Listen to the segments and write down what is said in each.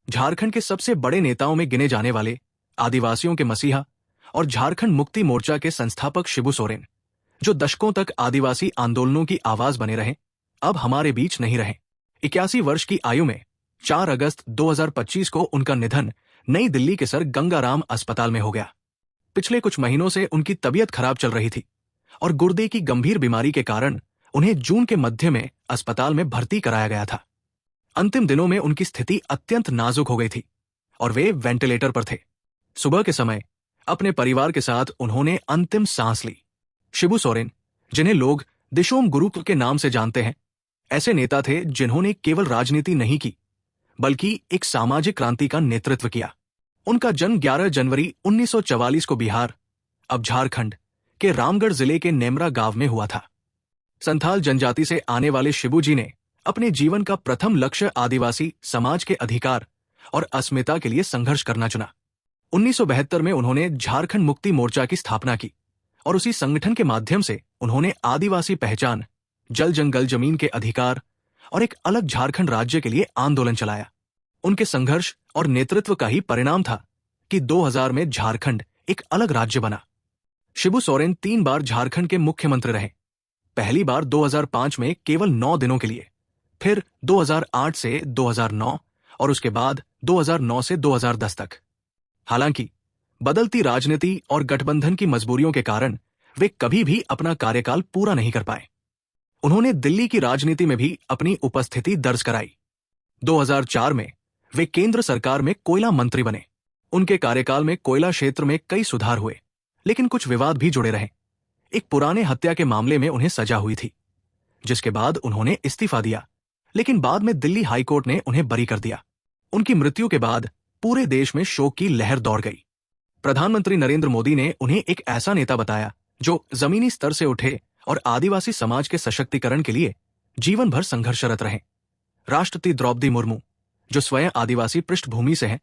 झारखंड के सबसे बड़े नेताओं में गिने जाने वाले आदिवासियों के मसीहा और झारखंड मुक्ति मोर्चा के संस्थापक शिबू सोरेन, जो दशकों तक आदिवासी आंदोलनों की आवाज बने रहे, अब हमारे बीच नहीं रहे। 81 वर्ष की आयु में 4 अगस्त 2025 को उनका निधन नई दिल्ली के सर गंगाराम अस्पताल में हो गया। पिछले कुछ महीनों से उनकी तबीयत खराब चल रही थी और गुर्दे की गंभीर बीमारी के कारण उन्हें जून के मध्य में अस्पताल में भर्ती कराया गया था। अंतिम दिनों में उनकी स्थिति अत्यंत नाजुक हो गई थी और वे वेंटिलेटर पर थे। सुबह के समय अपने परिवार के साथ उन्होंने अंतिम सांस ली। शिबू सोरेन, जिन्हें लोग दिशोम गुरु के नाम से जानते हैं, ऐसे नेता थे जिन्होंने केवल राजनीति नहीं की बल्कि एक सामाजिक क्रांति का नेतृत्व किया। उनका जन्म 11 जनवरी 1944 को बिहार, अब झारखंड के रामगढ़ जिले के नेमरा गांव में हुआ था। संथाल जनजाति से आने वाले शिबू जी ने अपने जीवन का प्रथम लक्ष्य आदिवासी समाज के अधिकार और अस्मिता के लिए संघर्ष करना चुना। 1972 में उन्होंने झारखंड मुक्ति मोर्चा की स्थापना की और उसी संगठन के माध्यम से उन्होंने आदिवासी पहचान, जल जंगल जमीन के अधिकार और एक अलग झारखंड राज्य के लिए आंदोलन चलाया। उनके संघर्ष और नेतृत्व का ही परिणाम था कि 2000 में झारखंड एक अलग राज्य बना। शिबू सोरेन 3 बार झारखंड के मुख्यमंत्री रहे। पहली बार 2005 में केवल 9 दिनों के लिए, फिर 2008 से 2009 और उसके बाद 2009 से 2010 तक। हालांकि बदलती राजनीति और गठबंधन की मजबूरियों के कारण वे कभी भी अपना कार्यकाल पूरा नहीं कर पाए। उन्होंने दिल्ली की राजनीति में भी अपनी उपस्थिति दर्ज कराई। 2004 में वे केंद्र सरकार में कोयला मंत्री बने। उनके कार्यकाल में कोयला क्षेत्र में कई सुधार हुए, लेकिन कुछ विवाद भी जुड़े रहे। एक पुराने हत्या के मामले में उन्हें सजा हुई थी, जिसके बाद उन्होंने इस्तीफा दिया, लेकिन बाद में दिल्ली हाईकोर्ट ने उन्हें बरी कर दिया। उनकी मृत्यु के बाद पूरे देश में शोक की लहर दौड़ गई। प्रधानमंत्री नरेंद्र मोदी ने उन्हें एक ऐसा नेता बताया जो जमीनी स्तर से उठे और आदिवासी समाज के सशक्तिकरण के लिए जीवन भर संघर्षरत रहे। राष्ट्रपति द्रौपदी मुर्मू, जो स्वयं आदिवासी पृष्ठभूमि से हैं,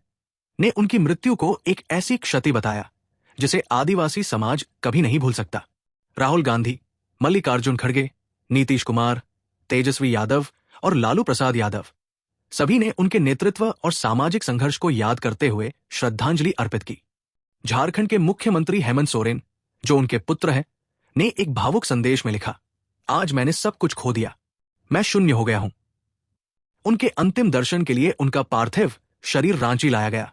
ने उनकी मृत्यु को एक ऐसी क्षति बताया जिसे आदिवासी समाज कभी नहीं भूल सकता। राहुल गांधी, मल्लिकार्जुन खड़गे, नीतीश कुमार, तेजस्वी यादव और लालू प्रसाद यादव, सभी ने उनके नेतृत्व और सामाजिक संघर्ष को याद करते हुए श्रद्धांजलि अर्पित की। झारखंड के मुख्यमंत्री हेमंत सोरेन, जो उनके पुत्र हैं, ने एक भावुक संदेश में लिखा, आज मैंने सब कुछ खो दिया, मैं शून्य हो गया हूं। उनके अंतिम दर्शन के लिए उनका पार्थिव शरीर रांची लाया गया,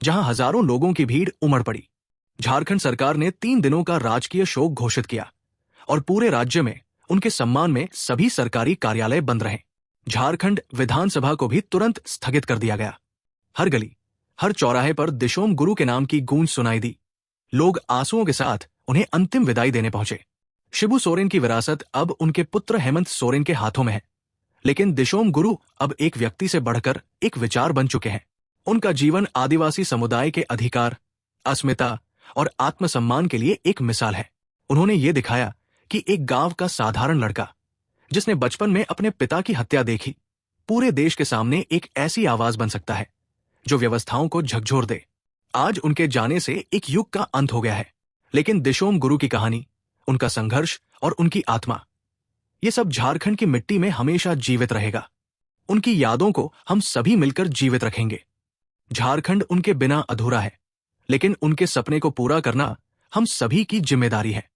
जहां हजारों लोगों की भीड़ उमड़ पड़ी। झारखंड सरकार ने 3 दिनों का राजकीय शोक घोषित किया और पूरे राज्य में उनके सम्मान में सभी सरकारी कार्यालय बंद रहे। झारखंड विधानसभा को भी तुरंत स्थगित कर दिया गया। हर गली, हर चौराहे पर दिशोम गुरु के नाम की गूंज सुनाई दी। लोग आंसुओं के साथ उन्हें अंतिम विदाई देने पहुंचे। शिबू सोरेन की विरासत अब उनके पुत्र हेमंत सोरेन के हाथों में है, लेकिन दिशोम गुरु अब एक व्यक्ति से बढ़कर एक विचार बन चुके हैं। उनका जीवन आदिवासी समुदाय के अधिकार, अस्मिता और आत्मसम्मान के लिए एक मिसाल है। उन्होंने ये दिखाया कि एक गांव का साधारण लड़का, जिसने बचपन में अपने पिता की हत्या देखी, पूरे देश के सामने एक ऐसी आवाज बन सकता है जो व्यवस्थाओं को झकझोर दे। आज उनके जाने से एक युग का अंत हो गया है, लेकिन दिशोम गुरु की कहानी, उनका संघर्ष और उनकी आत्मा, ये सब झारखंड की मिट्टी में हमेशा जीवित रहेगा। उनकी यादों को हम सभी मिलकर जीवित रखेंगे। झारखंड उनके बिना अधूरा है, लेकिन उनके सपने को पूरा करना हम सभी की जिम्मेदारी है।